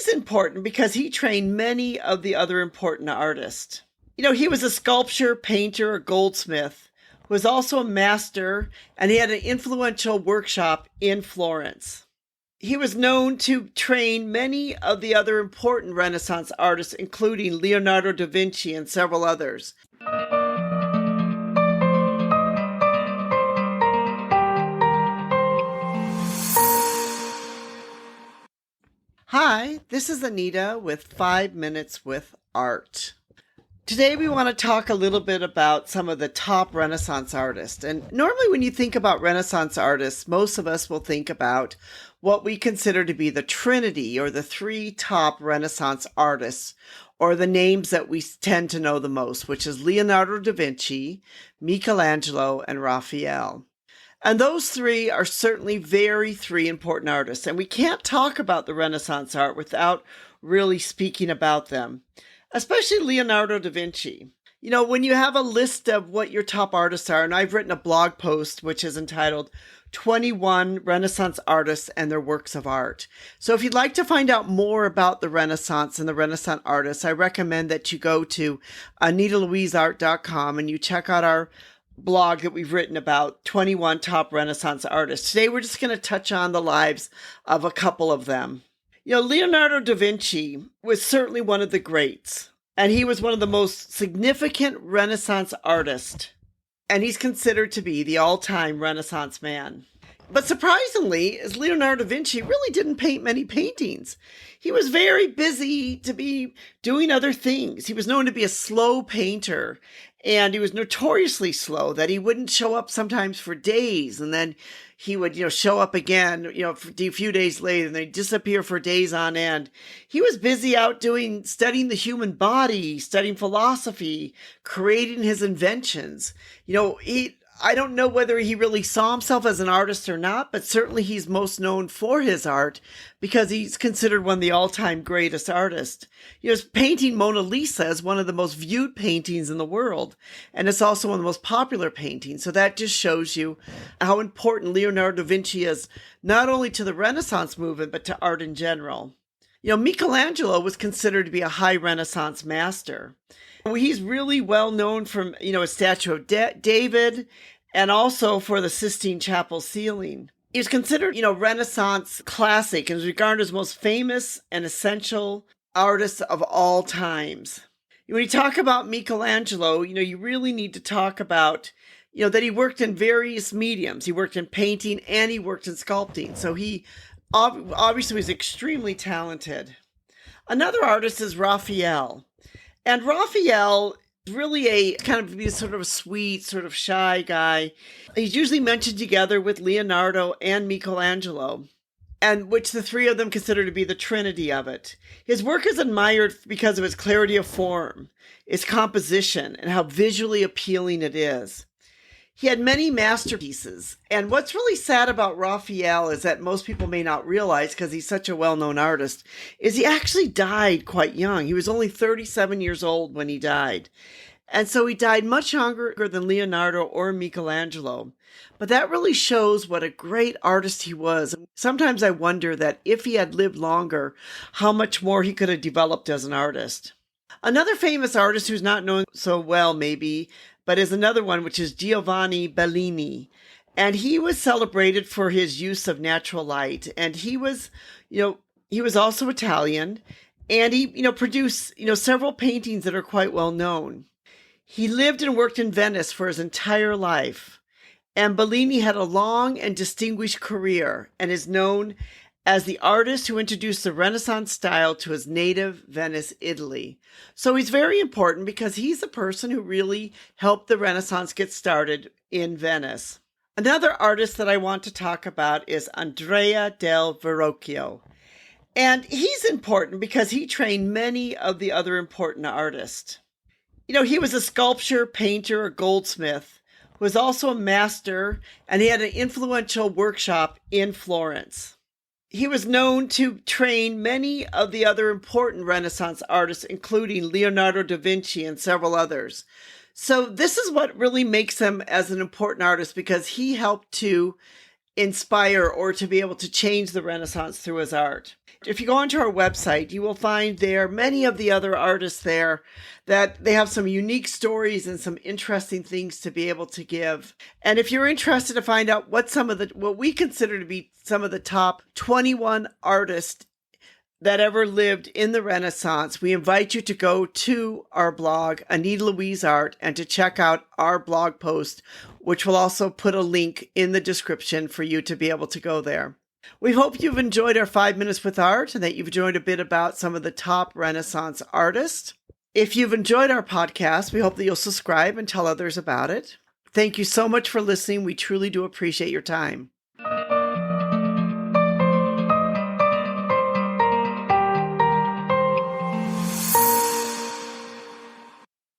he's important because he trained many of the other important artists. He was a sculptor, painter, a goldsmith, who was also a master, and he had an influential workshop in Florence. He was known to train many of the other important Renaissance artists, including Leonardo da Vinci and several others. Hi, this is Anita with 5 Minutes with Art. Today we want to talk a little bit about some of the top Renaissance artists. And normally when you think about Renaissance artists, most of us will think about what we consider to be the Trinity, or the three top Renaissance artists, or the names that we tend to know the most, which is Leonardo da Vinci, Michelangelo, and Raphael. And those three are certainly three important artists. And we can't talk about the Renaissance art without really speaking about them, especially Leonardo da Vinci. When you have a list of what your top artists are, and I've written a blog post which is entitled 21 Renaissance Artists and Their Works of Art. So if you'd like to find out more about the Renaissance and the Renaissance artists, I recommend that you go to anitalouiseart.com and you check out our blog that we've written about 21 top Renaissance artists. Today, we're just going to touch on the lives of a couple of them. Leonardo da Vinci was certainly one of the greats, and he was one of the most significant Renaissance artists, and he's considered to be the all-time Renaissance man. But surprisingly, Leonardo da Vinci really didn't paint many paintings. He was very busy to be doing other things. He was known to be a slow painter, and he was notoriously slow, that he wouldn't show up sometimes for days, and then he would, show up again, a few days later, and then disappear for days on end. He was busy out studying the human body, studying philosophy, creating his inventions. I don't know whether he really saw himself as an artist or not, but certainly he's most known for his art because he's considered one of the all-time greatest artists. His painting Mona Lisa is one of the most viewed paintings in the world, and it's also one of the most popular paintings. So that just shows you how important Leonardo da Vinci is, not only to the Renaissance movement, but to art in general. Michelangelo was considered to be a high Renaissance master. He's really well known from, a statue of David, and also for the Sistine Chapel ceiling. He was considered, Renaissance classic and is regarded as the most famous and essential artist of all times. When you talk about Michelangelo, you really need to talk about, that he worked in various mediums. He worked in painting and he worked in sculpting. So he obviously was extremely talented. Another artist is Raphael. And Raphael is really a sort of a sweet, sort of shy guy. He's usually mentioned together with Leonardo and Michelangelo, and which the three of them consider to be the trinity of it. His work is admired because of its clarity of form, its composition, and how visually appealing it is. He had many masterpieces, and what's really sad about Raphael is that most people may not realize, because he's such a well-known artist, is he actually died quite young. He was only 37 years old when he died. And so he died much younger than Leonardo or Michelangelo. But that really shows what a great artist he was. Sometimes I wonder that if he had lived longer, how much more he could have developed as an artist. Another famous artist who's not known so well, maybe, but is another one, which is Giovanni Bellini. And he was celebrated for his use of natural light. And he was also Italian. And he, produced, several paintings that are quite well known. He lived and worked in Venice for his entire life. And Bellini had a long and distinguished career and is known as the artist who introduced the Renaissance style to his native Venice, Italy. So he's very important because he's the person who really helped the Renaissance get started in Venice. Another artist that I want to talk about is Andrea del Verrocchio. And he's important because he trained many of the other important artists. He was a sculptor, painter, a goldsmith, who was also a master, and he had an influential workshop in Florence. He was known to train many of the other important Renaissance artists, including Leonardo da Vinci and several others. So this is what really makes him as an important artist, because he helped to inspire or to be able to change the Renaissance through his art. If you go onto our website, you will find there many of the other artists there that they have some unique stories and some interesting things to be able to give. And if you're interested to find out what we consider to be some of the top 21 artists that ever lived in the Renaissance, we invite you to go to our blog, Anita Louise Art, and to check out our blog post, which will also put a link in the description for you to be able to go there. We hope you've enjoyed our 5 Minutes with Art and that you've enjoyed a bit about some of the top Renaissance artists. If you've enjoyed our podcast, we hope that you'll subscribe and tell others about it. Thank you so much for listening. We truly do appreciate your time.